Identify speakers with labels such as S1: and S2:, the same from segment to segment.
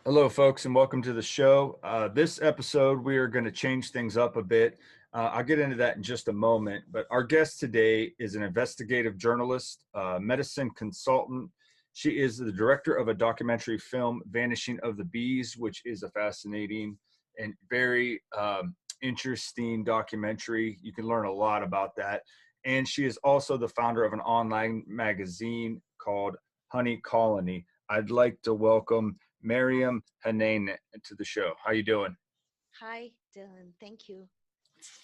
S1: Hello, folks, and welcome to the show. This episode, we are going to change things up a bit. I'll get into that in just a moment. But our guest today is an investigative journalist, medicine consultant. She is the director of a documentary film, Vanishing of the Bees, which is a fascinating and very interesting documentary. You can learn a lot about that. And she is also the founder of an online magazine called Honey Colony. I'd like to welcome Maryam Henein to the show. How you doing?
S2: Hi, Dylan. Thank you.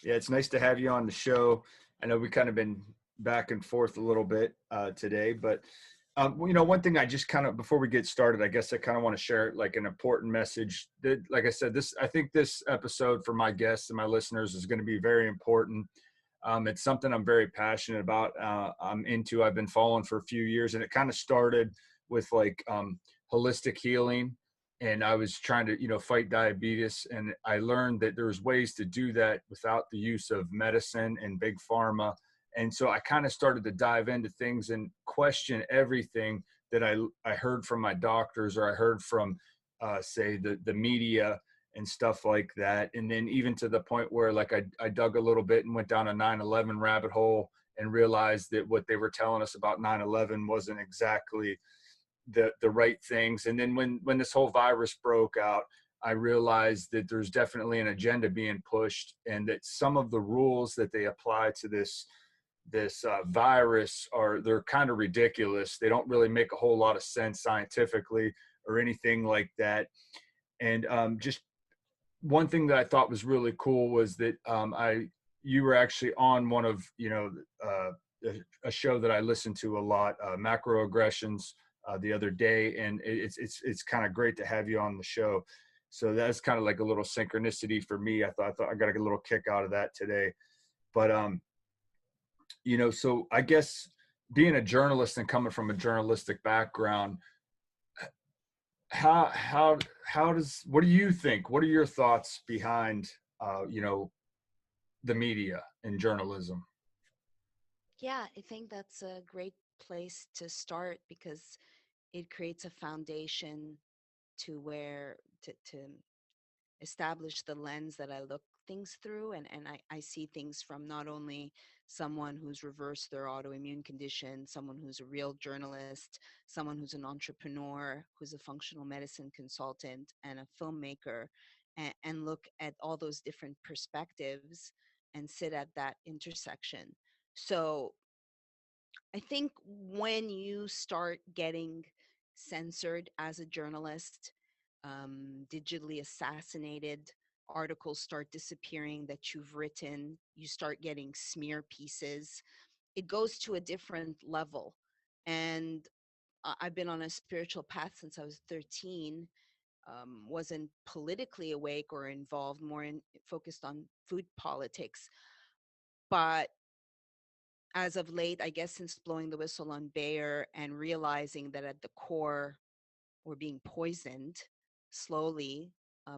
S1: Yeah, it's nice to have you on the show. I know we kind of been back and forth a little bit today, but one thing I just kind of before we get started, I guess I kind of want to share like an important message. That, like I said, I think this episode for my guests and my listeners is going to be very important. It's something I'm very passionate about. I'm into. I've been following for a few years, and it kind of started with like holistic healing, and I was trying to fight diabetes, and I learned that there's ways to do that without the use of medicine and big pharma. And so I kind of started to dive into things and question everything that I heard from my doctors or I heard from say the media and stuff like that. And then even to the point where like I dug a little bit and went down a 9/11 rabbit hole and realized that what they were telling us about 9/11 wasn't exactly the right things. And then when this whole virus broke out, I realized that there's definitely an agenda being pushed, and that some of the rules that they apply to this virus they're kind of ridiculous. They don't really make a whole lot of sense scientifically or anything like that. And just one thing that I thought was really cool was that I you were actually on one of uh, a show that I listened to a lot, macroaggressions, the other day, and it's kind of great to have you on the show. So that's kind of like a little synchronicity for me. I thought I got a little kick out of that today. But so I guess being a journalist and coming from a journalistic background, how does what do you think? What are your thoughts behind the media and journalism?
S2: Yeah, I think that's a great place to start because it creates a foundation to where to establish the lens that I look things through, and I see things from not only someone who's reversed their autoimmune condition, someone who's a real journalist, someone who's an entrepreneur, who's a functional medicine consultant and a filmmaker, and look at all those different perspectives and sit at that intersection. So I think when you start getting censored as a journalist, digitally assassinated, articles start disappearing that you've written, you start getting smear pieces, it goes to a different level. And I've been on a spiritual path since I was 13. Wasn't politically awake or involved, more in focused on food politics. But as of late, I guess since blowing the whistle on Bayer and realizing that at the core we're being poisoned slowly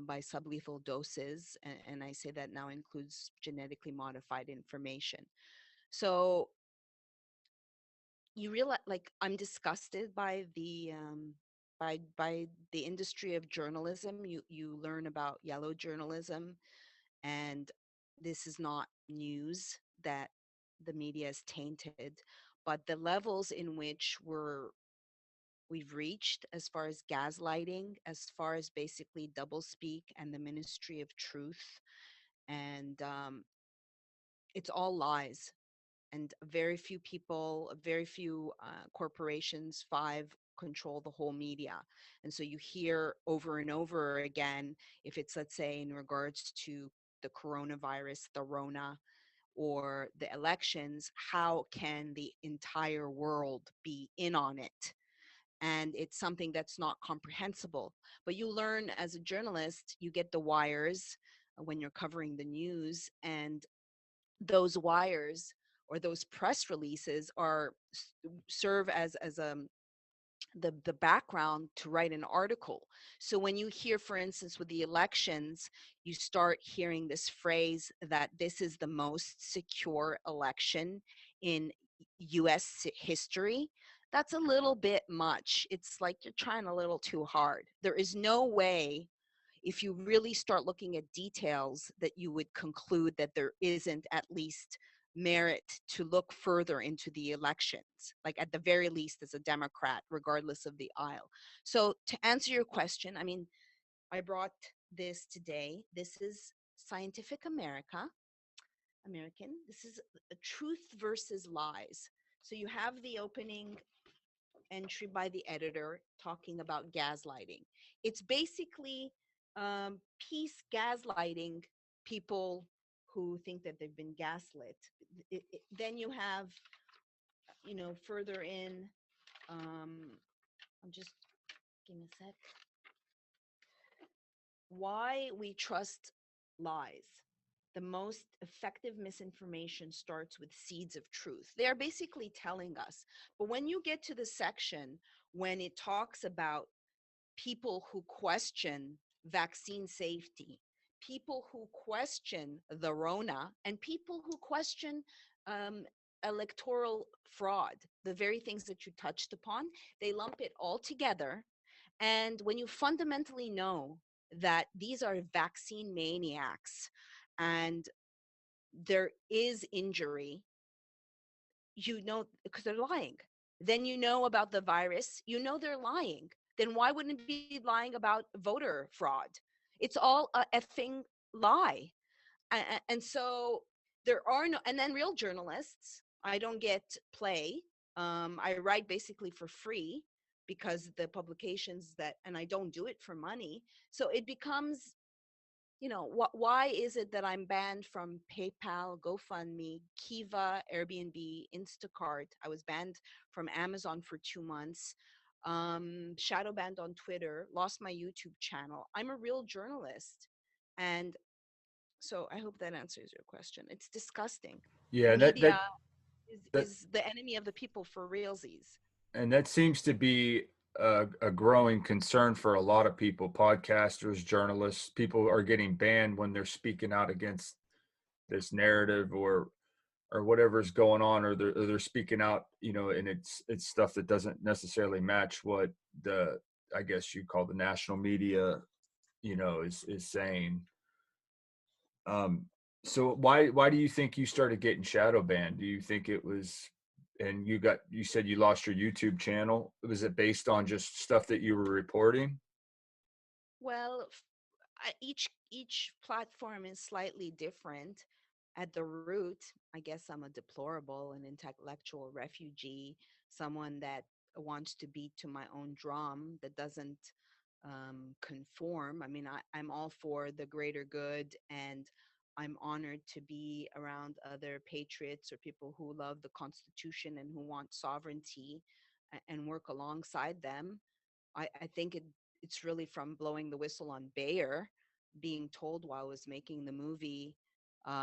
S2: by sublethal doses, and I say that now includes genetically modified information. So you realize, like, I'm disgusted by the industry of journalism. You learn about yellow journalism, and this is not news that the media is tainted, but the levels in which we've reached as far as gaslighting, as far as basically doublespeak and the ministry of truth, and it's all lies. And very few people, very few corporations, five control the whole media. And so you hear over and over again, if it's, let's say, in regards to the coronavirus, the Rona, or the elections, how can the entire world be in on it? And it's something that's not comprehensible. But you learn as a journalist, you get the wires when you're covering the news, and those wires or those press releases are serve as the background to write an article. So when you hear, for instance, with the elections, you start hearing this phrase that this is the most secure election in US history. that's a little bit much. It's like you're trying a little too hard. There is no way, if you really start looking at details, that you would conclude that there isn't at least merit to look further into the elections, like at the very least as a Democrat, regardless of the aisle. So to answer your question, I mean, I brought this today. This is Scientific American. This is Truth versus Lies. So you have the opening entry by the editor talking about gaslighting. It's basically peace gaslighting people who think that they've been gaslit. Then you have, further in, I'm just, give me a sec. Why we trust lies. The most effective misinformation starts with seeds of truth. They are basically telling us. But when you get to the section when it talks about people who question vaccine safety, people who question the Rona, and people who question um, electoral fraud, the very things that you touched upon, they lump it all together. And when you fundamentally know that these are vaccine maniacs and there is injury, because they're lying. Then you know about the virus, they're lying. Then why wouldn't it be lying about voter fraud? It's all a effing lie. And so there are no, and then real journalists, I don't get play. I write basically for free because the publications that, and I don't do it for money. So it becomes, why is it that I'm banned from PayPal, GoFundMe, Kiva, Airbnb, Instacart? I was banned from Amazon for 2 months, shadow banned on Twitter, lost my YouTube channel. I'm a real journalist. And so I hope that answers your question. It's disgusting.
S1: Yeah, that
S2: Media
S1: that
S2: is,
S1: that
S2: is the enemy of the people for realsies.
S1: and that seems to be a growing concern for a lot of people, podcasters, journalists. People are getting banned when they're speaking out against this narrative or whatever's going on, or they're speaking out, and it's stuff that doesn't necessarily match what the, I guess you call the national media, is saying. Um, so why do you think you started getting shadow banned? Do you think it was, and you said you lost your YouTube channel? Was it based on just stuff that you were reporting?
S2: Well, each platform is slightly different. At the root, I guess I'm a deplorable and intellectual refugee, someone that wants to beat to my own drum, that doesn't conform. I mean, I'm all for the greater good, and I'm honored to be around other patriots or people who love the Constitution and who want sovereignty, and work alongside them. I think it's really from blowing the whistle on Bayer, being told while I was making the movie,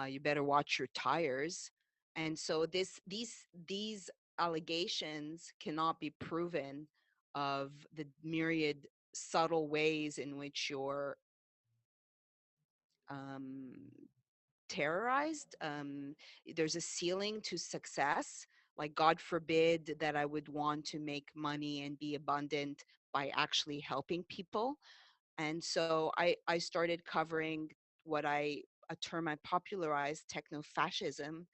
S2: you better watch your tires. And so these allegations cannot be proven, of the myriad subtle ways in which you're um, terrorized. There's a ceiling to success. Like, God forbid that I would want to make money and be abundant by actually helping people. And so I started covering what a term I popularized, techno fascism,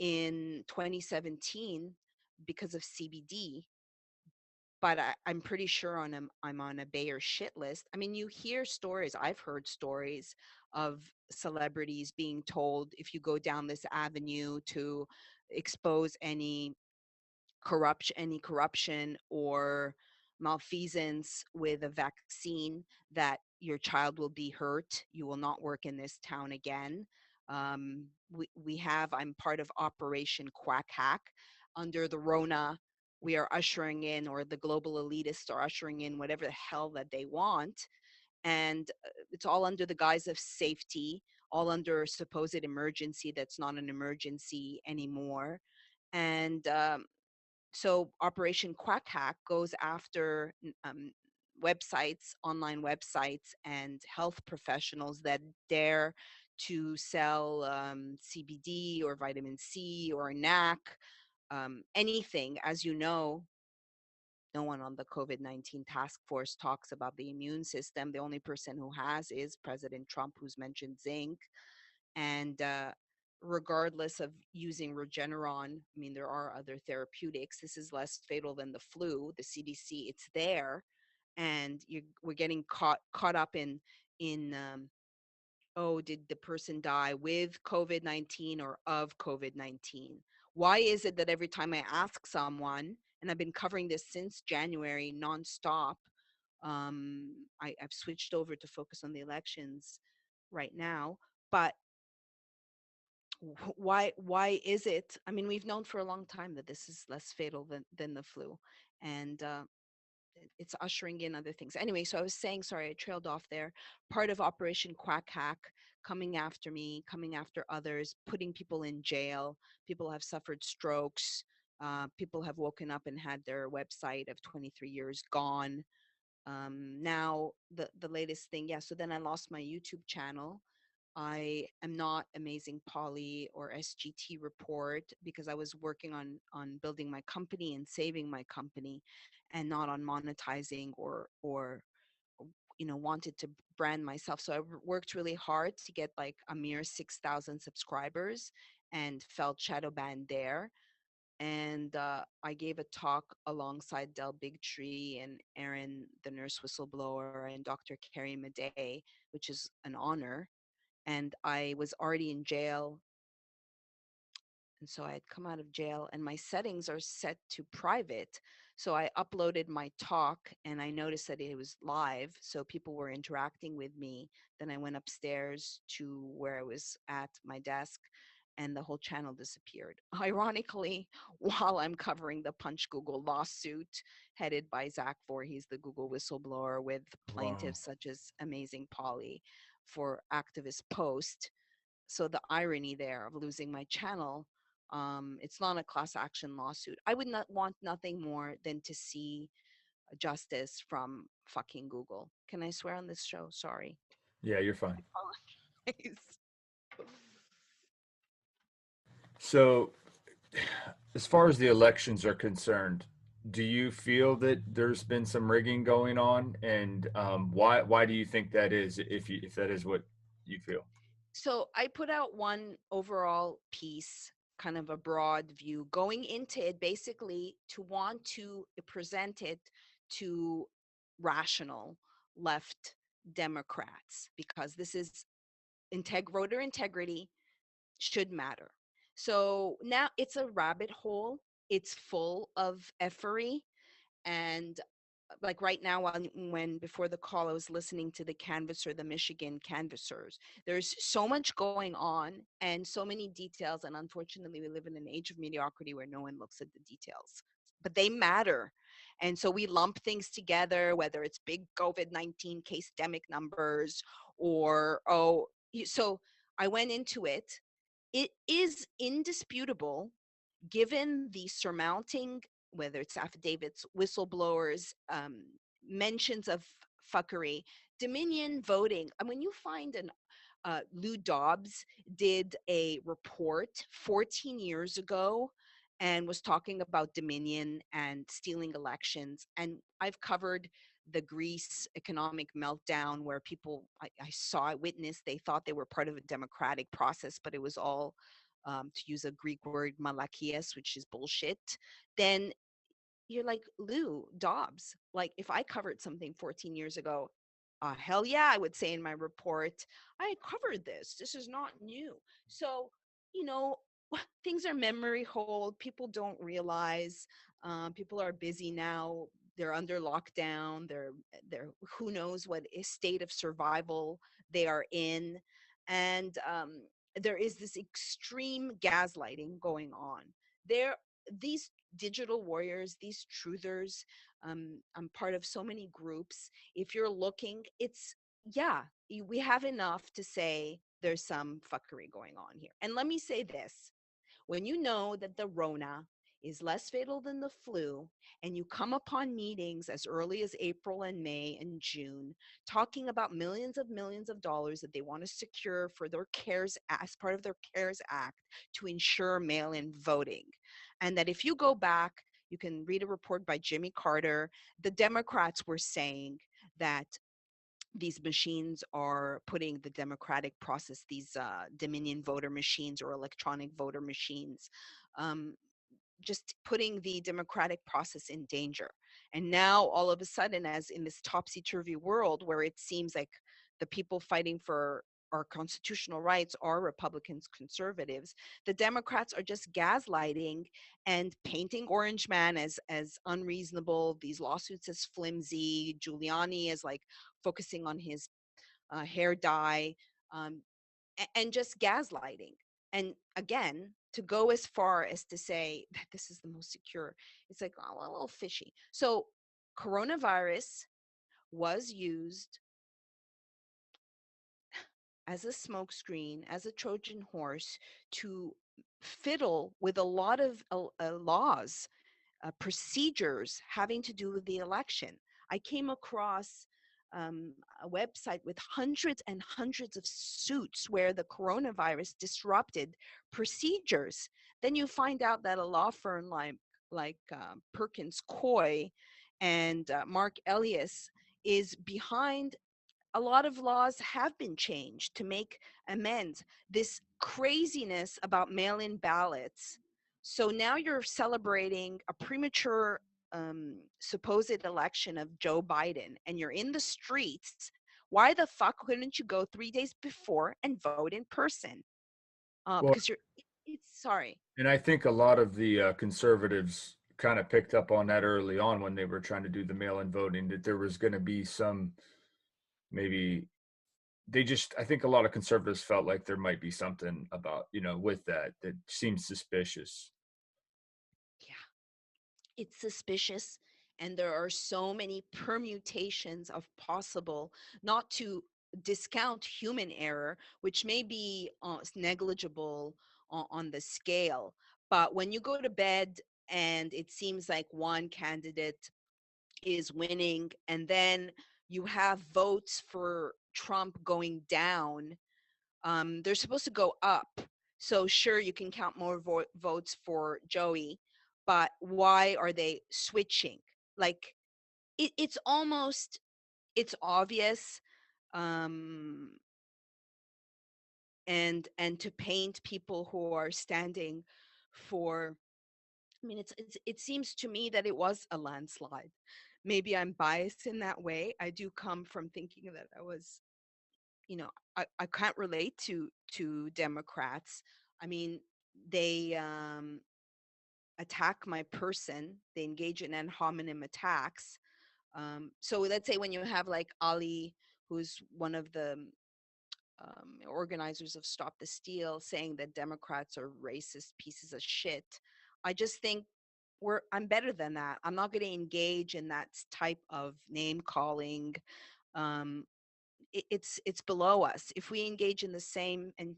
S2: in 2017 because of CBD. But I'm pretty sure I'm on a Bayer shit list. I mean, you hear stories. I've heard stories of celebrities being told, if you go down this avenue to expose any corruption or malfeasance with a vaccine, that your child will be hurt. You will not work in this town again. I'm part of Operation Quack Hack. Under the Rona, we are ushering in, or the global elitists are ushering in, whatever the hell that they want. And it's all under the guise of safety, all under supposed emergency that's not an emergency anymore. And so Operation Quack Hack goes after online websites, and health professionals that dare to sell CBD or vitamin C or NAC, anything. As you know, No one on the COVID-19 task force talks about the immune system. The only person who has is President Trump, who's mentioned zinc. And regardless of using Regeneron, I mean, there are other therapeutics. This is less fatal than the flu. The CDC, it's there, and we're getting caught up in oh, did the person die with COVID-19 or of COVID-19? Why is it that every time I ask someone, and I've been covering this since January nonstop, I've switched over to focus on the elections right now, but why is it? I mean, we've known for a long time that this is less fatal than the flu, and it's ushering in other things. Anyway, so I was saying, sorry, I trailed off there. Part of Operation Quack Hack, coming after me, coming after others, putting people in jail. People have suffered strokes. People have woken up and had their website of 23 years gone. Now the latest thing, yeah. So then I lost my YouTube channel. I am not Amazing Polly or SGT Report because I was working on building my company and saving my company, and not on monetizing or wanted to brand myself. So I worked really hard to get like a mere 6,000 subscribers and felt shadow banned there. And I gave a talk alongside Del Bigtree and Erin, the nurse whistleblower, and Dr. Carrie Madej, which is an honor. And I was already in jail, and so I had come out of jail, and my settings are set to private. So I uploaded my talk, and I noticed that it was live. So people were interacting with me. Then I went upstairs to where I was at my desk, and the whole channel disappeared. Ironically, while I'm covering the Punch Google lawsuit headed by Zach Voorhees, the Google whistleblower, with
S1: Wow.
S2: plaintiffs such as Amazing Polly for activist post. So the irony there of losing my channel, it's not a class action lawsuit. I would not want nothing more than to see justice from fucking Google. Can I swear on this show? Sorry.
S1: Yeah, you're fine.
S2: Apologize.
S1: So, as far as the elections are concerned, do you feel that there's been some rigging going on, and why do you think that is? If that is what you feel.
S2: So I put out one overall piece, kind of a broad view, going into it basically to want to present it to rational left Democrats, because this is voter integrity should matter. So now it's a rabbit hole. It's full of effery, and like right now, when before the call I was listening to the canvasser, the Michigan canvassers, there's so much going on and so many details, and unfortunately we live in an age of mediocrity where no one looks at the details, but they matter. And so we lump things together, whether it's big COVID-19 case demic numbers or so I went into it. It is indisputable, given the surmounting, whether it's affidavits, whistleblowers, mentions of fuckery, Dominion voting. And when you find an Lou Dobbs did a report 14 years ago and was talking about Dominion and stealing elections. And I've covered the Greece economic meltdown where people, I saw it, witnessed, they thought they were part of a democratic process, but it was all, to use a Greek word, malachias, which is bullshit. Then you're like, Lou Dobbs. Like, if I covered something 14 years ago, hell yeah, I would say in my report, I covered this. This is not new. So, you know, things are memory hold. People don't realize. People are busy now. They're under lockdown. They're who knows what state of survival they are in, and there is this extreme gaslighting going on. There, these digital warriors, these truthers. I'm part of so many groups. If you're looking, it's, yeah, we have enough to say there's some fuckery going on here. And let me say this: when you know that the Rona is less fatal than the flu, and you come upon meetings as early as April and May and June talking about millions of dollars that they want to secure for their CARES, as part of their CARES Act, to ensure mail in voting. And that if you go back, You can read a report by Jimmy Carter. The Democrats were saying that these machines are putting the democratic process, these Dominion voter machines or electronic voter machines, um, just putting the democratic process in danger. And now, all of a sudden, as in this topsy turvy world where it seems like the people fighting for our constitutional rights are Republicans, conservatives, the Democrats are just gaslighting and painting Orange Man as unreasonable, these lawsuits as flimsy, Giuliani is like focusing on his hair dye. Um, and just gaslighting. And again, to go as far as to say that this is the most secure, it's like, oh, a little fishy. So, coronavirus was used as a smokescreen, as a Trojan horse to fiddle with a lot of laws, procedures having to do with the election. I came across a website with hundreds and hundreds of suits where the coronavirus disrupted procedures. Then you find out that a law firm like Perkins Coie and Mark Elias is behind. A lot of laws have been changed to make amends. This craziness about mail in ballots. So now you're celebrating a premature supposed election of Joe Biden and you're in the streets. Why the fuck couldn't you go 3 days before and vote in person?
S1: Well,
S2: Because it's sorry.
S1: and I think a lot of the conservatives kind of picked up on that early on when they were trying to do the mail-in voting, that there was going to be some, maybe they just, I think a lot of conservatives felt like there might be something about, with that that seemed suspicious.
S2: Yeah. It's suspicious, and there are so many permutations of possible, not to discount human error, which may be negligible on the scale. But when you go to bed and it seems like one candidate is winning, and then you have votes for Trump going down, they're supposed to go up. So sure, you can count more votes for Joey, but why are they switching? Like it's almost, it's obvious, um, and to paint people who are standing for. I mean, it seems to me that it was a landslide. Maybe I'm biased in that way. I do come from thinking that I was, I can't relate to Democrats. I mean, they attack my person. They engage in ad hominem attacks. So let's say when you have like Ali, who's one of the organizers of Stop the Steal, saying that Democrats are racist pieces of shit. I just think I'm better than that. I'm not going to engage in that type of name calling. Um, it's below us. If we engage in the same and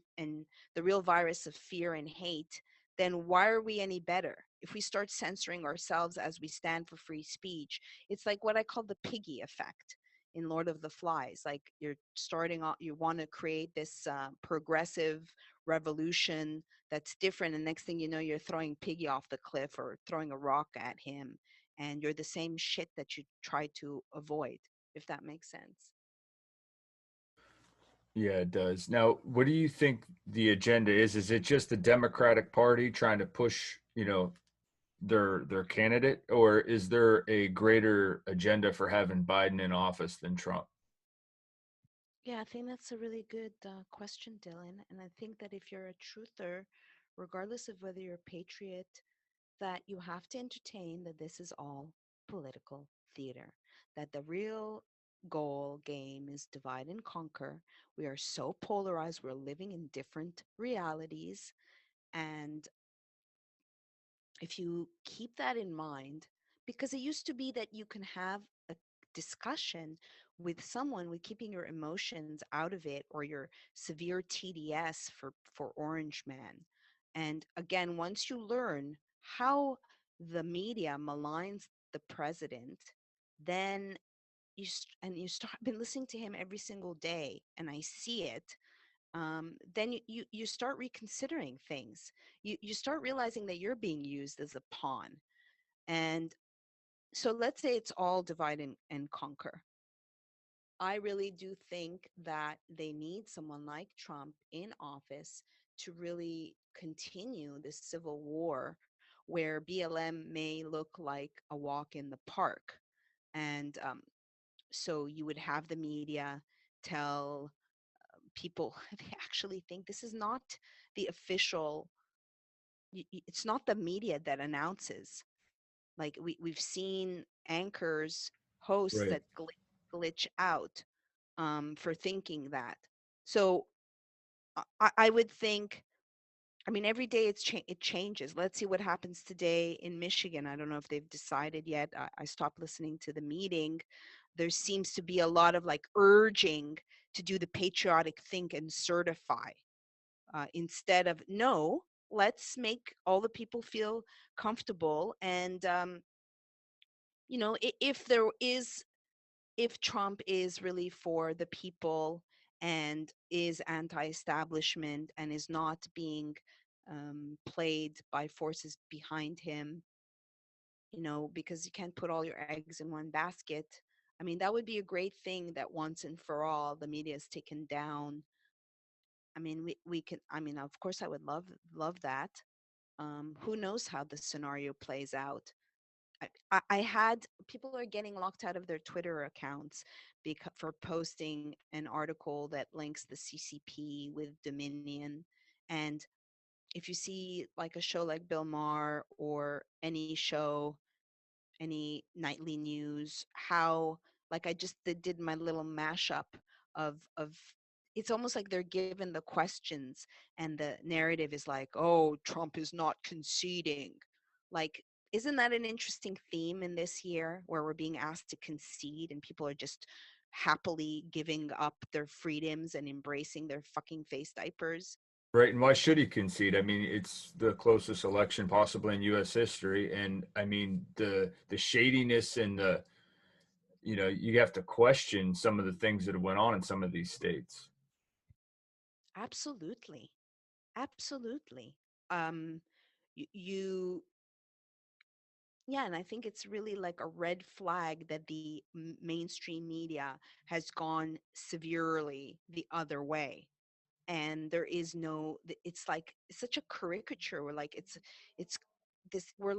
S2: the real virus of fear and hate, then why are we any better? If we start censoring ourselves as we stand for free speech, it's like what I call the piggy effect in Lord of the Flies. Like you're starting off, you want to create this progressive revolution that's different, and next thing you know, you're throwing Piggy off the cliff or throwing a rock at him, and you're the same shit that you try to avoid, if that makes sense.
S1: Yeah, it does. Now, what do you think the agenda is? Is it just the Democratic Party trying to push, their candidate, or is there a greater agenda for having Biden in office than Trump?
S2: Yeah, I think that's a really good question, Dylan. And I think that if you're a truther, regardless of whether you're a patriot, that you have to entertain that this is all political theater, that the real goal game is divide and conquer. We are so polarized, we're living in different realities. And if you keep that in mind, because it used to be that you can have a discussion with someone with keeping your emotions out of it or your severe TDS for Orange Man. And again, once you learn how the media maligns the president, then and you start been listening to him every single day, and I see it, then you start reconsidering things. You start realizing that you're being used as a pawn. And so let's say it's all divide and conquer. I really do think that they need someone like Trump in office to really continue this civil war where BLM may look like a walk in the park. And so you would have the media tell people they actually think this is not the official, it's not the media that announces. Like we've seen anchors, hosts
S1: Right.
S2: that glitch out for thinking that. So I would think, I mean, every day it changes. Let's see what happens today in Michigan. I don't know if they've decided yet. I stopped listening to the meeting. There seems to be a lot of like urging to do the patriotic think and certify instead of no. Let's make all the people feel comfortable. And, if there is, if Trump is really for the people and is anti-establishment and is not being played by forces behind him, because you can't put all your eggs in one basket. I mean, that would be a great thing that once and for all the media is taken down. I mean, we can. I mean, of course, I would love that. Who knows how the scenario plays out? I had people are getting locked out of their Twitter accounts for posting an article that links the CCP with Dominion. And if you see like a show like Bill Maher or any show, any nightly news, how like I just did my little mashup of it's almost like they're given the questions and the narrative is like, oh, Trump is not conceding. Like, isn't that an interesting theme in this year where we're being asked to concede and people are just happily giving up their freedoms and embracing their fucking face diapers?
S1: Right. And why should he concede? I mean, it's the closest election possibly in US history. And I mean, the shadiness and you have to question some of the things that have went on in some of these states.
S2: Absolutely. Absolutely. Um, you Yeah, and I think it's really like a red flag that the mainstream media has gone severely the other way. And there is it's like it's such a caricature. We're like, it's this, we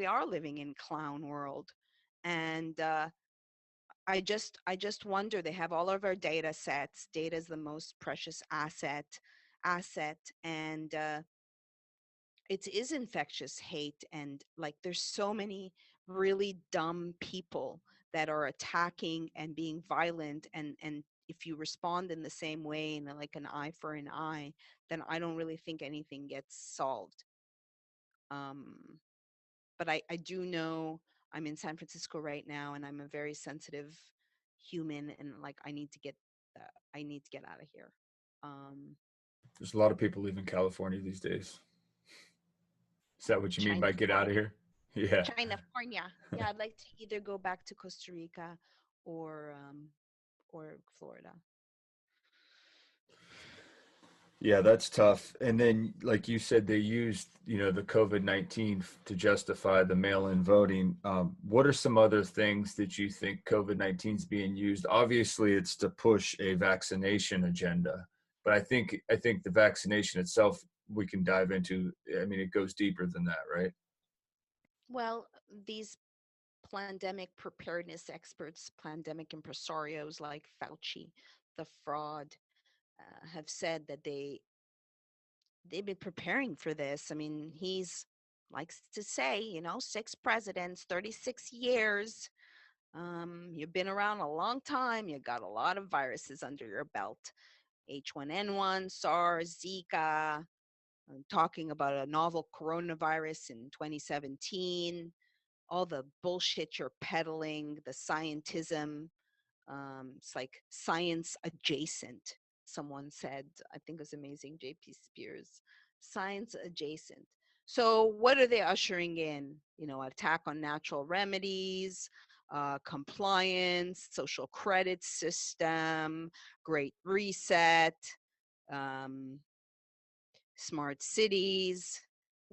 S2: are living in clown world. And I just wonder, they have all of our data sets. Data is the most precious asset. And it is infectious hate, and like there's so many really dumb people that are attacking and being violent, and if you respond in the same way, and like an eye for an eye, then I don't really think anything gets solved. Um but I do know I'm in San Francisco right now, and I'm a very sensitive human, and like I need to get out of here. um
S1: There's a lot of people leaving California these days. Is that what you mean
S2: China,
S1: by get out of here? Yeah.
S2: California. Yeah, I'd like to either go back to Costa Rica or Florida.
S1: Yeah, that's tough. And then, like you said, they used, the COVID-19 to justify the mail-in voting. What are some other things that you think COVID-19 is being used? Obviously, it's to push a vaccination agenda, but I think the vaccination itself we can dive into. I mean, it goes deeper than that, right?
S2: Well, these pandemic preparedness experts, pandemic impresarios like Fauci, the fraud, have said that they've been preparing for this. I mean, he's likes to say, 6 presidents, 36 years. You've been around a long time. You got a lot of viruses under your belt. H1N1, SARS, Zika, talking about a novel coronavirus in 2017, all the bullshit you're peddling, the scientism. It's like science adjacent. Someone said, I think it was amazing, JP Spears, science adjacent. So what are they ushering in? Attack on natural remedies, compliance, social credit system, great reset, um, smart cities.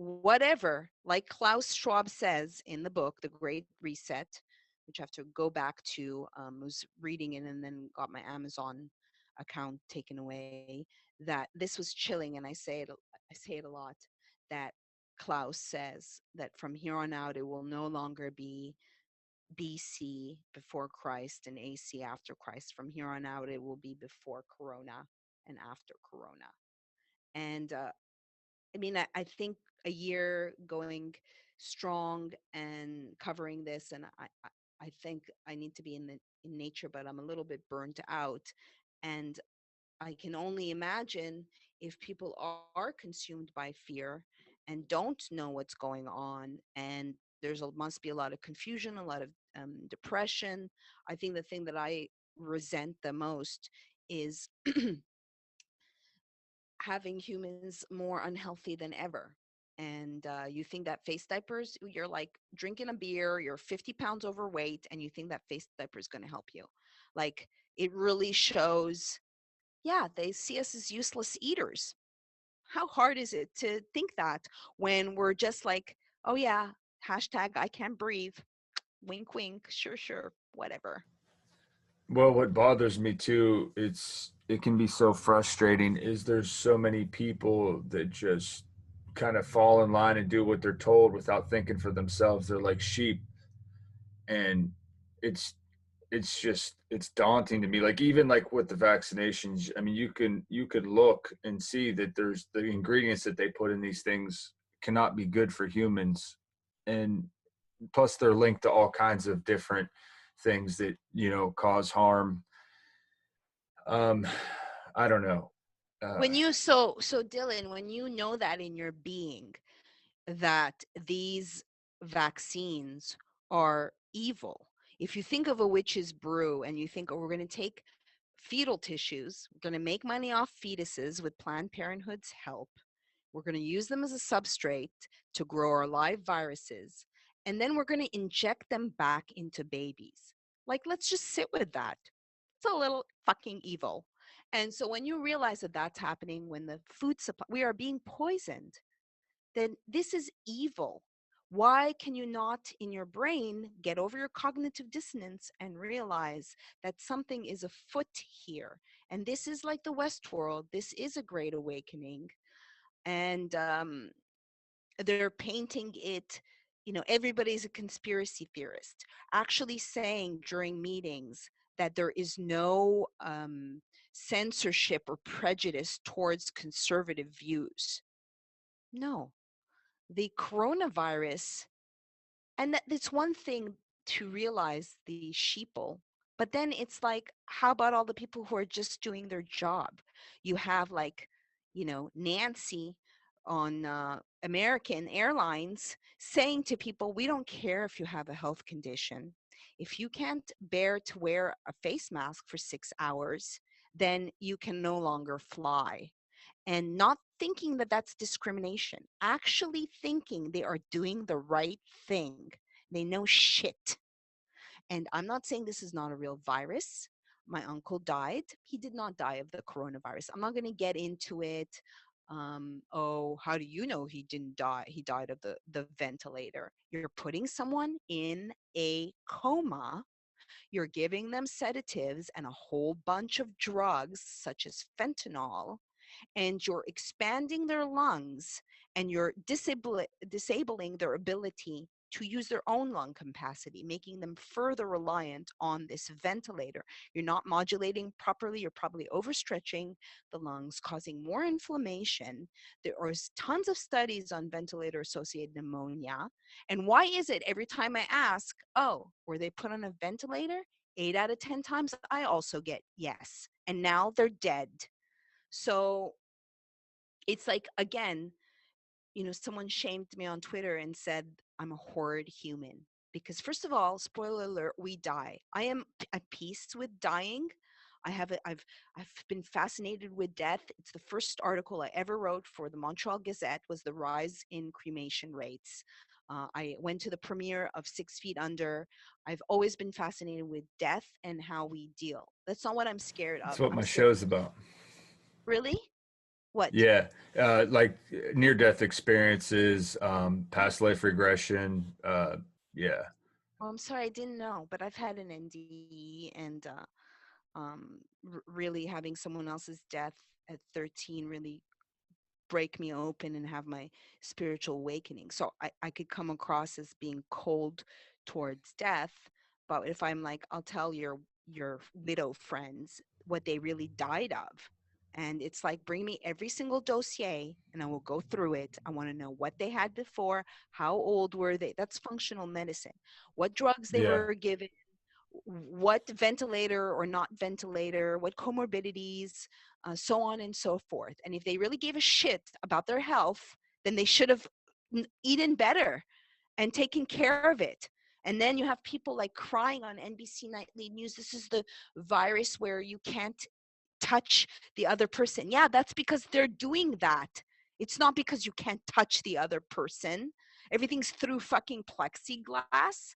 S2: whatever, like Klaus Schwab says in the book, The Great Reset, which I have to go back to, was reading it and then got my Amazon account taken away, that this was chilling. And I say it a lot, that Klaus says that from here on out, it will no longer be BC before Christ and AC after Christ. From here on out, it will be before Corona and after Corona. And I mean, I think a year going strong and covering this, and I think I need to be in nature, but I'm a little bit burnt out, and I can only imagine if people are consumed by fear and don't know what's going on, and must be a lot of confusion, a lot of depression. I think the thing that I resent the most is having humans more unhealthy than ever. And you think that face diapers, you're like drinking a beer, you're 50 pounds overweight, and you think that face diaper is going to help you. Like, it really shows, yeah, they see us as useless eaters. How hard is it to think that when we're just like, oh, yeah, hashtag I can't breathe, wink, wink, sure, sure, whatever.
S1: Well, what bothers me too, it can be so frustrating, is there's so many people that just kind of fall in line and do what they're told without thinking for themselves. They're like sheep, and it's it's daunting to me. Like, even like with the vaccinations, I mean, you could look and see that there's the ingredients that they put in these things cannot be good for humans, and plus they're linked to all kinds of different things that cause harm. um I don't know. uh
S2: When you, so Dylan, when you know that in your being, that these vaccines are evil. If you think of a witch's brew and you think, oh, we're going to take fetal tissues, we're going to make money off fetuses with Planned Parenthood's help, we're going to use them as a substrate to grow our live viruses, and then we're going to inject them back into babies. Like, let's just sit with that. It's a little fucking evil. And so when you realize that that's happening, when the food supply, we are being poisoned, then this is evil. Why can you not, in your brain, get over your cognitive dissonance and realize that something is afoot here? And this is like the West world. This is a great awakening. And they're painting it, everybody's a conspiracy theorist, actually saying during meetings that there is no censorship or prejudice towards conservative views. No, the coronavirus, and it's one thing to realize the sheeple, but then it's like, how about all the people who are just doing their job? You have, like, Nancy on American Airlines saying to people, we don't care if you have a health condition. If you can't bear to wear a face mask for 6 hours, then you can no longer fly. And not thinking that that's discrimination, actually thinking they are doing the right thing. They know shit. And I'm not saying this is not a real virus. My uncle died. He did not die of the coronavirus. I'm not going to get into it. Oh, how do you know he didn't die? He died of the ventilator. You're putting someone in a coma. You're giving them sedatives and a whole bunch of drugs, such as fentanyl, and you're expanding their lungs, and you're disabling their ability to use their own lung capacity, making them further reliant on this ventilator. You're not modulating properly. You're probably overstretching the lungs, causing more inflammation. There are tons of studies on ventilator associated pneumonia. And why is it every time I ask, oh, were they put on a ventilator? 8 out of 10 times I also get yes. And now they're dead. So it's like, again, someone shamed me on Twitter and said I'm a horrid human. Because, first of all, spoiler alert, we die. I am at peace with dying. I've been fascinated with death. It's the first article I ever wrote for the Montreal Gazette, was the rise in cremation rates. I went to the premiere of 6 Feet Under. I've always been fascinated with death and how we deal. That's not what I'm scared
S1: that's
S2: of.
S1: what
S2: I'm
S1: my
S2: scared.
S1: show's about.
S2: Really? What?
S1: Yeah. Like near-death experiences, past life regression. Yeah,
S2: Oh, I'm sorry, I didn't know, but I've had an NDE, and really having someone else's death at 13 really break me open and have my spiritual awakening. So I could come across as being cold towards death, but if I'm like, I'll tell your widow friends what they really died of. And it's like, bring me every single dossier and I will go through it. I want to know what they had before, how old were they? That's functional medicine. What drugs they
S1: yeah.
S2: were given, what ventilator or not ventilator, what comorbidities, so on and so forth. And if they really gave a shit about their health, then they should have eaten better and taken care of it. And then you have people like crying on NBC Nightly News. This is the virus where you can't touch the other person. Yeah, that's because they're doing that. It's not because you can't touch the other person. Everything's through fucking plexiglass.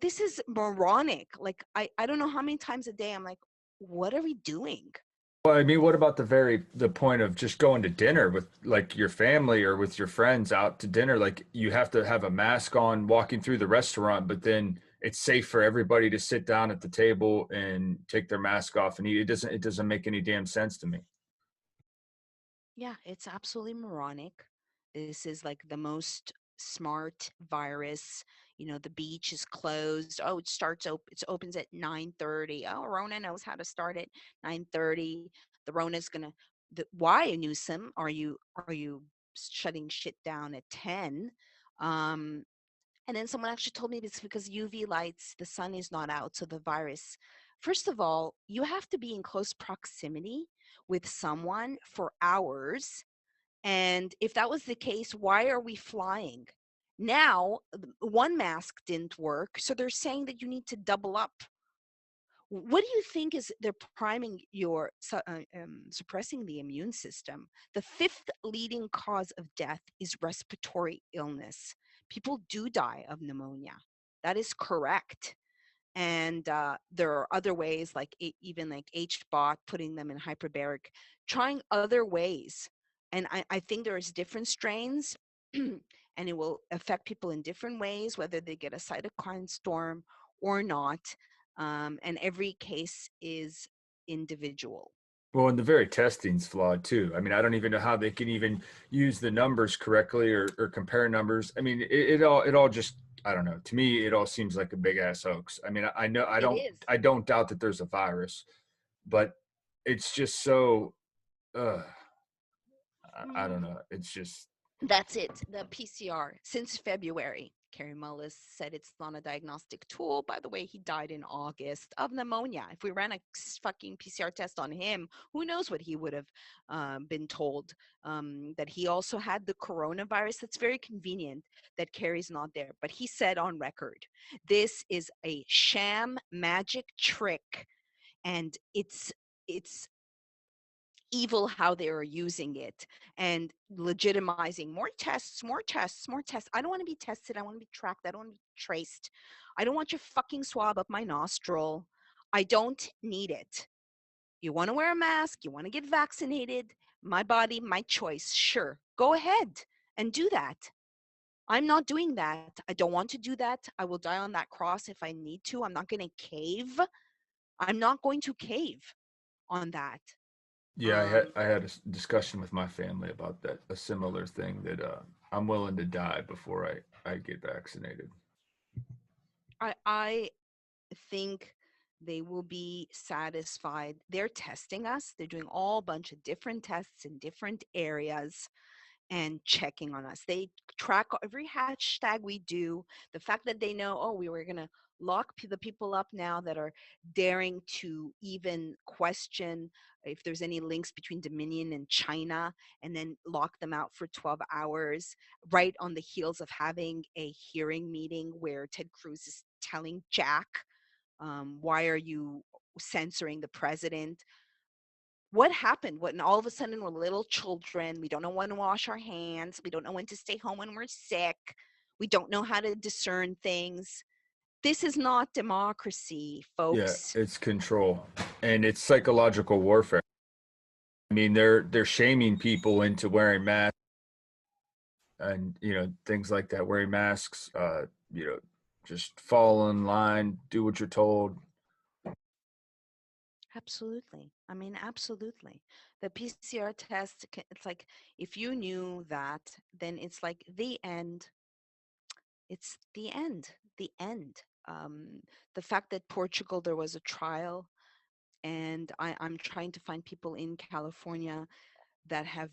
S2: This is moronic. Like I don't know how many times a day I'm like, what are we doing?
S1: Well, I mean, what about the point of just going to dinner with like your family or with your friends out to dinner? Like you have to have a mask on walking through the restaurant, but then it's safe for everybody to sit down at the table and take their mask off and eat. It doesn't make any damn sense to me.
S2: Yeah, it's absolutely moronic. This is like the most smart virus. You know, the beach is closed. Oh, it opens at 9:30. Oh, Rona knows how to start at 9:30. The Rona's gonna why, Newsom, are you shutting shit down at 10? Um, and then someone actually told me it's because UV lights, the sun is not out, so the virus. First of all, you have to be in close proximity with someone for hours. And if that was the case, why are we flying? Now, one mask didn't work, so they're saying that you need to double up. What do you think is they're priming your suppressing the immune system? The fifth leading cause of death is respiratory illness. People do die of pneumonia. That is correct. And there are other ways, like even like HBOT, putting them in hyperbaric, trying other ways. And I think there's different strains, and it will affect people in different ways, whether they get a cytokine storm or not. And every case is individual.
S1: Well, and the very testing's flawed too. I mean, I don't even know how they can even use the numbers correctly or compare numbers. I mean, it all just I don't know. To me, it all seems like a big ass hoax. I mean, I know
S2: It is.
S1: I don't doubt that there's a virus, but it's just so I don't know. It's just
S2: That's it. The PCR since February. Kerry Mullis said it's not a diagnostic tool. By the way, he died in August of pneumonia. If we ran a fucking PCR test on him, who knows what he would have been told. That he also had the coronavirus. That's very convenient that Kerry's not there. But he said on record, this is a sham magic trick, and it's evil how they are using it and legitimizing more tests, more tests, more tests. I don't want to be tested. I want to be tracked. I don't want to be traced. I don't want your fucking swab up my nostril. I don't need it. You want to wear a mask, you want to get vaccinated, my body, my choice. Sure, go ahead and do that. I'm not doing that. I don't want to do that. I will die on that cross if I need to. I'm not going to cave. I'm not going to cave on that.
S1: yeah.
S2: Um,
S1: I had a discussion with my family about that, a similar thing that I'm willing to die before I get vaccinated.
S2: I think they will be satisfied. They're testing us. They're doing all bunch of different tests in different areas and checking on us. They track every hashtag we do. The fact that they know, oh, we were going to lock the people up now that are daring to even question if there's any links between Dominion and China, and then lock them out for 12 hours, right on the heels of having a hearing meeting where Ted Cruz is telling Jack, why are you censoring the president? What happened when all of a sudden we're little children? We don't know when to wash our hands. We don't know when to stay home when we're sick. We don't know how to discern things. This is not democracy,
S1: Yeah,
S2: folks.
S1: it's control and it's psychological warfare. I mean, they're shaming people into wearing masks and things like that. Wearing masks, just fall in line, do what you're told.
S2: Absolutely. I mean, absolutely. The PCR test, it's like if you knew that, then it's like the end. It's the end. The end. The fact that Portugal, there was a trial, and I'm trying to find people in California that have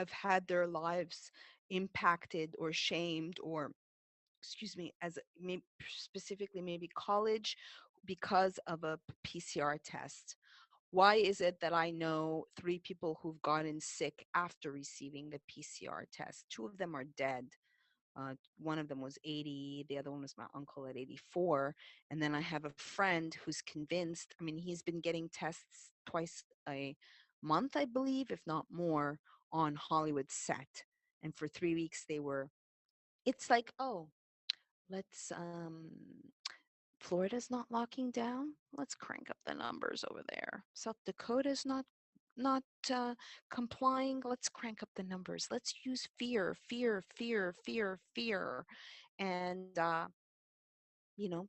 S2: had their lives impacted or shamed or, excuse me, as specifically maybe college because of a PCR test. Why is it that I know three people who've gotten sick after receiving the PCR test? Two of them are dead. One of them was 80, the other one was my uncle at 84. And then I have a friend who's convinced, I mean, he's been getting tests twice a month, I believe, if not more, on Hollywood set. And for 3 weeks, it's like, oh, let's, Florida's not locking down. Let's crank up the numbers over there. South Dakota's not complying. Let's crank up the numbers. Let's use fear, fear, fear, fear, fear, and you know,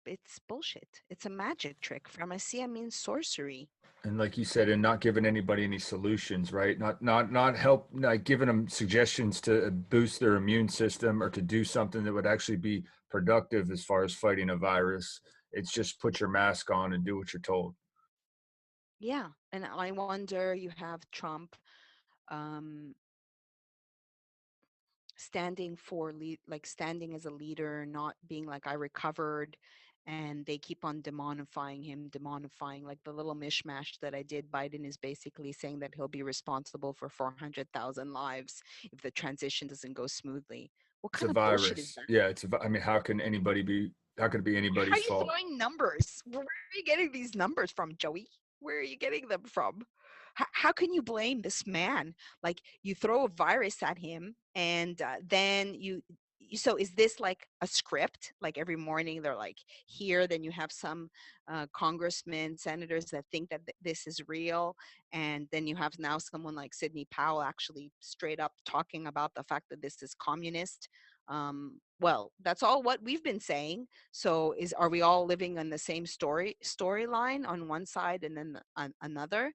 S2: it's bullshit. It's a magic trick. Pharmacia means sorcery.
S1: And like you said, and not giving anybody any solutions, right? Not help, like giving them suggestions to boost their immune system or to do something that would actually be productive as far as fighting a virus. It's just put your mask on and do what you're told.
S2: Yeah, and I wonder. You have Trump. Um, Standing for like standing as a leader, not being like I recovered, and they keep on demonifying like the little mishmash that I did. Biden is basically saying that he'll be responsible for 400,000 lives if the transition doesn't go smoothly. What
S1: It's a
S2: kind of bullshit is
S1: virus.
S2: that?
S1: Yeah, I mean, how could it be
S2: How are
S1: anybody's
S2: you
S1: fault?
S2: throwing numbers? Where are you getting these numbers from, Joey? Where are you getting them from? How can you blame this man? Like you throw a virus at him, and then so is this like a script? Like every morning they're like here, then you have some congressmen, senators that think that this is real, and then you have now someone like Sidney Powell actually straight up talking about the fact that this is communist. Well, that's all what we've been saying. So are we all living on the same storyline on one side and then another?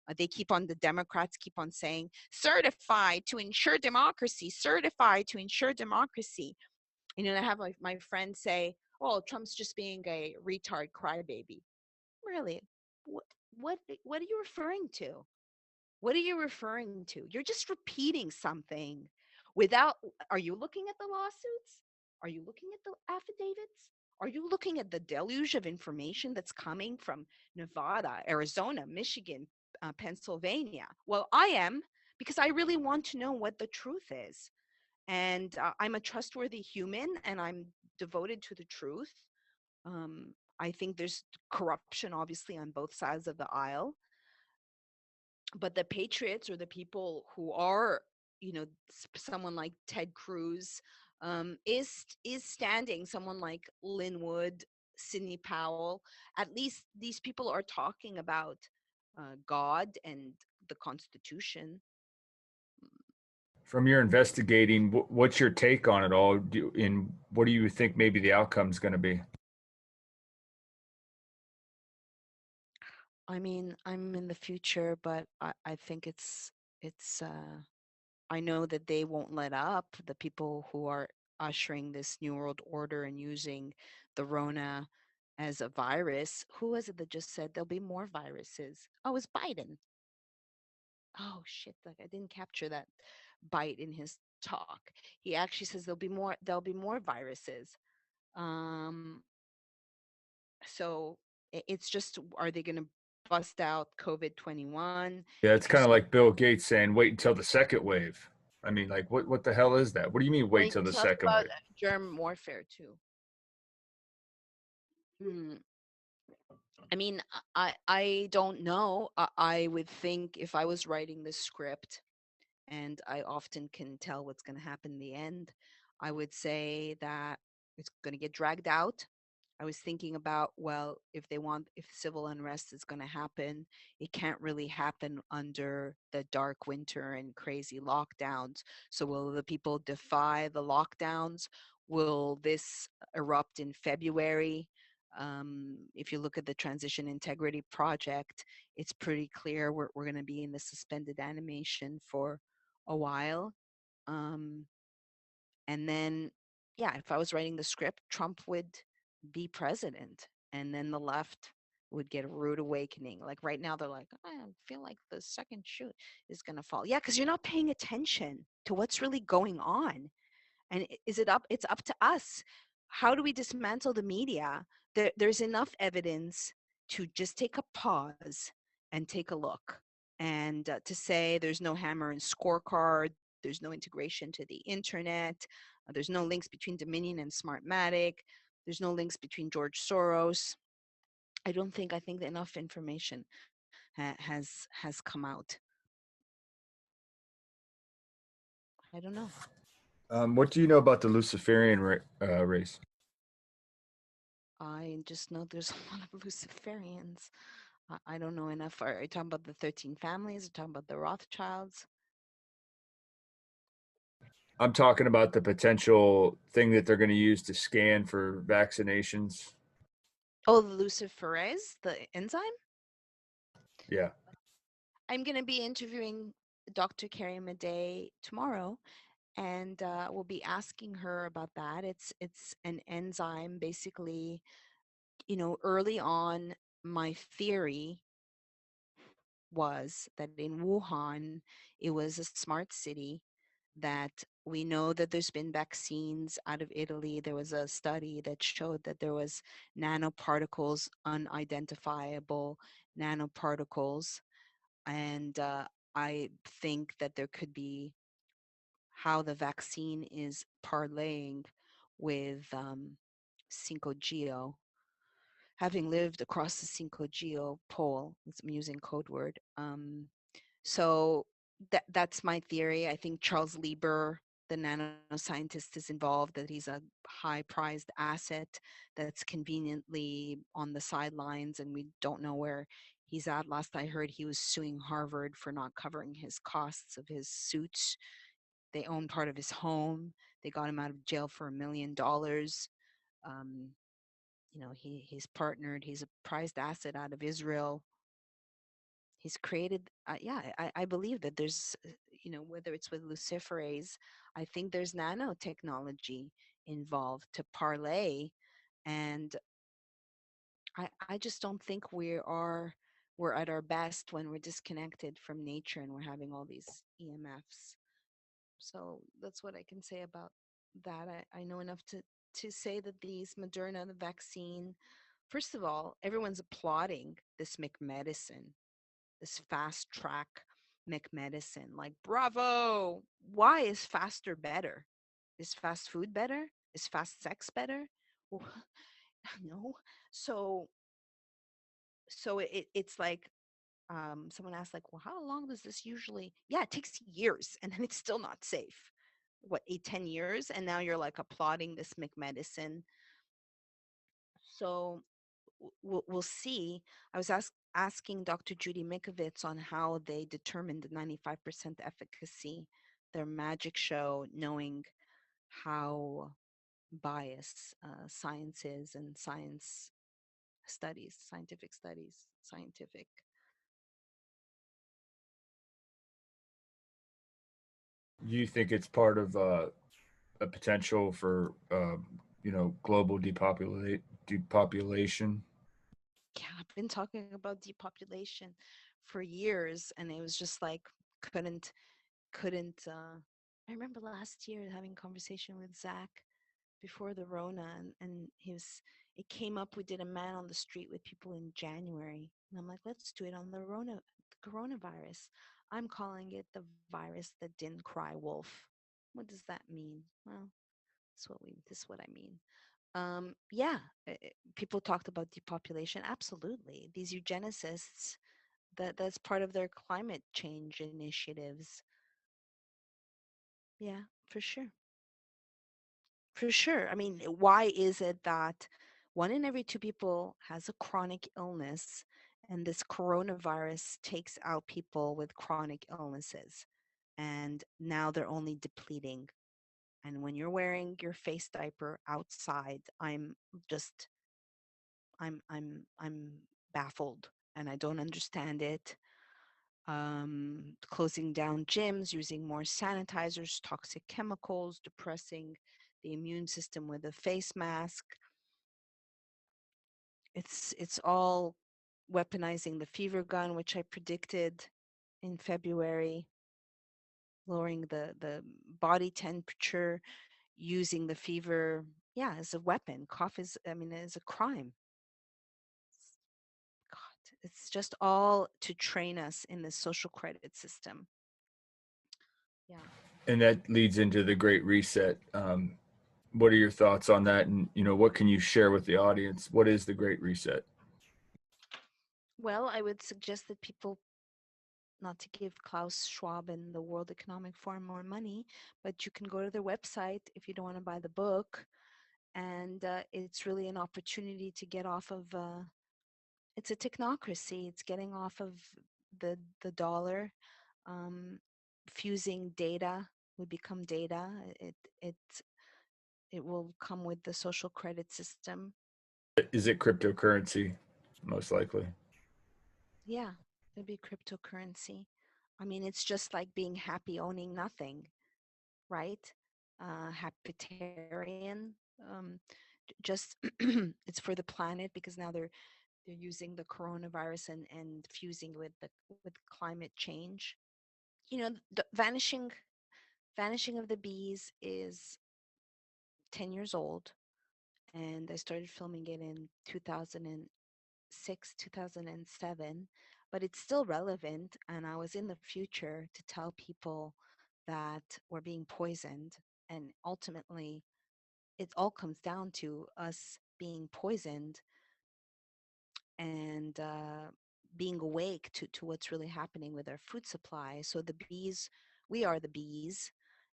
S2: The Democrats keep on saying certified to ensure democracy, certified to ensure democracy. I have my friend say, "Oh, Trump's just being a retard crybaby." Really? What what are you referring to? What are you referring to? You're just repeating something without. Are you looking at the lawsuits? Are you looking at the affidavits? Are you looking at the deluge of information that's coming from Nevada, Arizona, Michigan, Pennsylvania? Well, I am, because I really want to know what the truth is. And I'm a trustworthy human, and I'm devoted to the truth. I think there's corruption, obviously, on both sides of the aisle, but the patriots, or the people who are, someone like Ted Cruz, is standing, someone like Linwood, Sidney Powell. At least these people are talking about God and the Constitution.
S1: From your investigating, what's your take on it all? And what do you think maybe the outcome's going to be?
S2: I mean, I'm in the future, but I think it's I know that they won't let up, the people who are ushering this new world order and using the Rona as a virus. Who was it that just said there'll be more viruses? Oh, it's Biden. Oh shit, like I didn't capture that bite in his talk. He actually says there'll be more viruses. Um so it's just, are they going to bust out COVID-21
S1: Yeah, it's
S2: if you
S1: kind of
S2: start
S1: like Bill Gates saying, "Wait until the second wave." I mean, like, what the hell is that? What do you mean,
S2: well,
S1: wait
S2: you
S1: till
S2: can
S1: the
S2: talk
S1: second
S2: about
S1: wave?
S2: germ warfare too. Hmm. I mean, I don't know. I would think if I was writing this script, and I often can tell what's going to happen in the end, I would say that it's going to get dragged out. I was thinking about, well, if civil unrest is going to happen, it can't really happen under the dark winter and crazy lockdowns. So, will the people defy the lockdowns? Will this erupt in February? If you look at the Transition Integrity Project, it's pretty clear we're going to be in the suspended animation for a while. Um, and then, yeah, if I was writing the script, Trump would be president. And then the left would get a rude awakening. Like right now, they're like, I feel like the second shoe is going to fall. Yeah, because you're not paying attention to what's really going on. And is it up? It's up to us. How do we dismantle the media? There's enough evidence to just take a pause and take a look. And to say there's no hammer and scorecard, there's no integration to the internet, there's no links between Dominion and Smartmatic, there's no links between George Soros. I think that enough information has come out. I don't know.
S1: What do you know about the Luciferian race?
S2: I just know there's a lot of Luciferians. I don't know enough. Are you talking about the 13 families? Are you talking about the Rothschilds?
S1: I'm talking about the potential thing that they're going to use to scan for vaccinations.
S2: Oh, the luciferase, the enzyme?
S1: Yeah.
S2: I'm going to be interviewing Dr. Carrie Madej tomorrow, and we'll be asking her about that. It's an enzyme, basically. Early on, my theory was that in Wuhan, it was a smart city, that we know that there's been vaccines out of Italy. There was a study that showed that there was nanoparticles, unidentifiable nanoparticles. And I think that there could be how the vaccine is parlaying with Cinco Geo. Having lived across the Cinco Geo pole, I'm using code word. So that's my theory. I think Charles Lieber, the nanoscientist, is involved, that he's a high prized asset that's conveniently on the sidelines, and we don't know where he's at. Last I heard, he was suing Harvard for not covering his costs of his suits. They own part of his home. They got him out of jail for $1 million. Um, he's partnered. He's a prized asset out of Israel. He's created, yeah, I believe that there's, whether it's with luciferase, I think there's nanotechnology involved to parlay. And I just don't think we're at our best when we're disconnected from nature and we're having all these EMFs. So that's what I can say about that. I know enough to say that these Moderna, the vaccine, first of all, everyone's applauding this McMedicine, this fast track McMedicine. Like, bravo! Why is faster better? Is fast food better? Is fast sex better? No. So it's like, someone asked, like, well, how long does this usually? Yeah, it takes years, and then it's still not safe. What, 8, 10 years, and now you're like applauding this McMedicine. So we'll see. I was asking Dr. Judy Mikovits on how they determined the 95% efficacy, their magic show, knowing how biased science is, and scientific studies, scientific.
S1: You think it's part of a potential for global depopulation?
S2: Yeah, I've been talking about depopulation for years, and it was just like, couldn't. I remember last year having a conversation with Zach before the Rona, and it came up. We did a man on the street with people in January, and I'm like, let's do it on the coronavirus. I'm calling it the virus that didn't cry wolf. What does that mean? Well, this is what I mean. Yeah, people talked about depopulation. Absolutely, these eugenicists, that's part of their climate change initiatives. Yeah, for sure. For sure. I mean, why is it that One in every two people has a chronic illness, and this coronavirus takes out people with chronic illnesses. And now they're only depleting. And when you're wearing your face diaper outside, just I'm baffled and I don't understand it. Closing down gyms, using more sanitizers, toxic chemicals, depressing the immune system with a face mask. It's all weaponizing the fever gun, which I predicted in February, lowering the body temperature, using the fever, yeah, as a weapon. Cough is, I mean, is a crime. God, it's just all to train us in the social credit system. Yeah.
S1: And that leads into the Great Reset. What are your thoughts on that? And what can you share with the audience? What is the Great Reset?
S2: Well, I would suggest that people not to give Klaus Schwab and the World Economic Forum more money, but you can go to their website if you don't want to buy the book. And it's really an opportunity to get off of. It's a technocracy. It's getting off of the dollar, um, fusing data. We become data. It it will come with the social credit system.
S1: Is it cryptocurrency? Most likely.
S2: Yeah, it'd be cryptocurrency. I mean, it's just like being happy owning nothing, right? Habitarian. Just it's for the planet because now they're using the coronavirus and fusing with climate change. The vanishing of the bees is 10 years old, and I started filming it in 2006, 2007, but it's still relevant. And I was in the future to tell people that we're being poisoned. And ultimately, it all comes down to us being poisoned and being awake to what's really happening with our food supply. So the bees, we are the bees,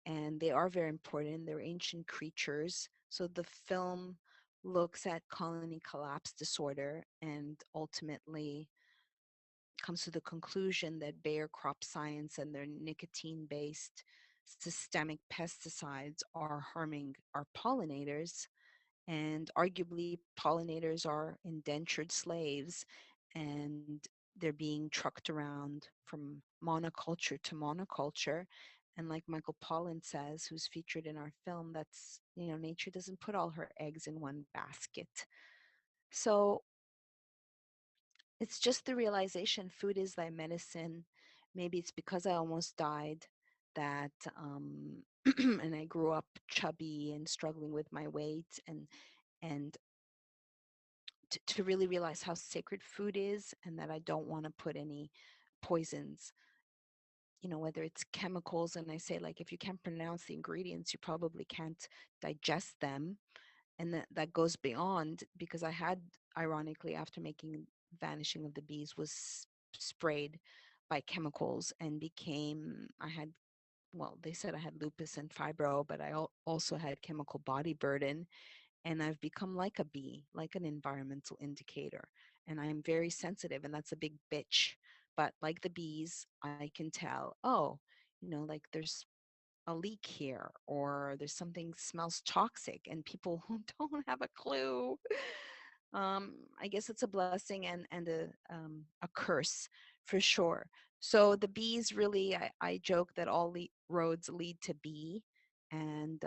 S2: and they are very important. They're ancient creatures. So the film looks at colony collapse disorder and ultimately comes to the conclusion that Bayer crop science and their nicotine based systemic pesticides are harming our pollinators. And arguably, pollinators are indentured slaves and they're being trucked around from monoculture to monoculture. And like Michael Pollan says, who's featured in our film, nature doesn't put all her eggs in one basket. So it's just the realization food is thy medicine. Maybe it's because I almost died that, and I grew up chubby and struggling with my weight and to really realize how sacred food is and that I don't want to put any poisons, whether it's chemicals. And I say, like, if you can't pronounce the ingredients, you probably can't digest them. And that goes beyond because I had, ironically, after making Vanishing of the Bees, was sprayed by chemicals and I had, well, they said I had lupus and fibro, but I also had chemical body burden, and I've become like a bee, like an environmental indicator. And I'm very sensitive, and that's a big bitch. But like the bees, I can tell, oh, like there's a leak here, or there's something smells toxic, and people who don't have a clue. I guess it's a blessing and a curse for sure. So the bees really, I joke that all roads lead to bee, and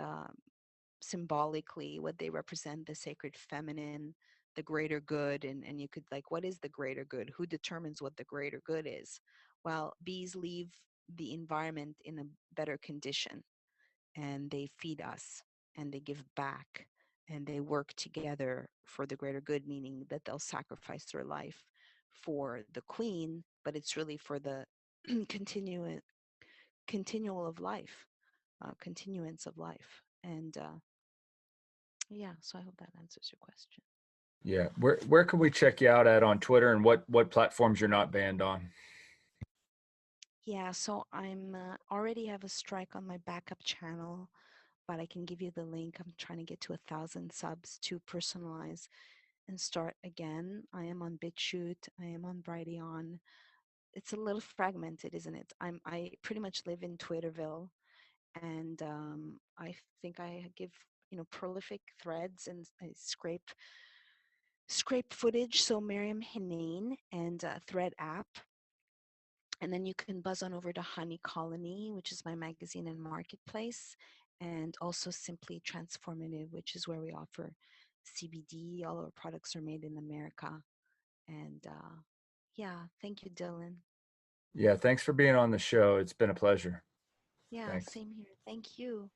S2: symbolically what they represent, the sacred feminine, the greater good. And you could, like, what is the greater good? Who determines what the greater good is? Well, bees leave the environment in a better condition, and they feed us and they give back and they work together for the greater good, meaning that they'll sacrifice their life for the queen, but it's really for the continuing continual of life, continuance of life. And yeah, so I hope that answers your question.
S1: Yeah. Where can we check you out at on Twitter, and what platforms you're not banned on?
S2: Yeah, so I'm already have a strike on my backup channel, but I can give you the link. I'm trying to get to 1,000 subs to personalize. and start again. I am on BitChute. I am on Brighteon. It's a little fragmented, isn't it? I pretty much live in Twitterville, and I think I give prolific threads, and I scrape footage. So Maryam, Henein, and Thread app, and then you can buzz on over to Honey Colony, which is my magazine and marketplace, and also Simply Transformative, which is where we offer CBD. All our products are made in America, and yeah, thank you, Dylan.
S1: Yeah, thanks for being on the show. It's been a pleasure.
S2: Yeah,
S1: Thanks.
S2: same here. Thank you.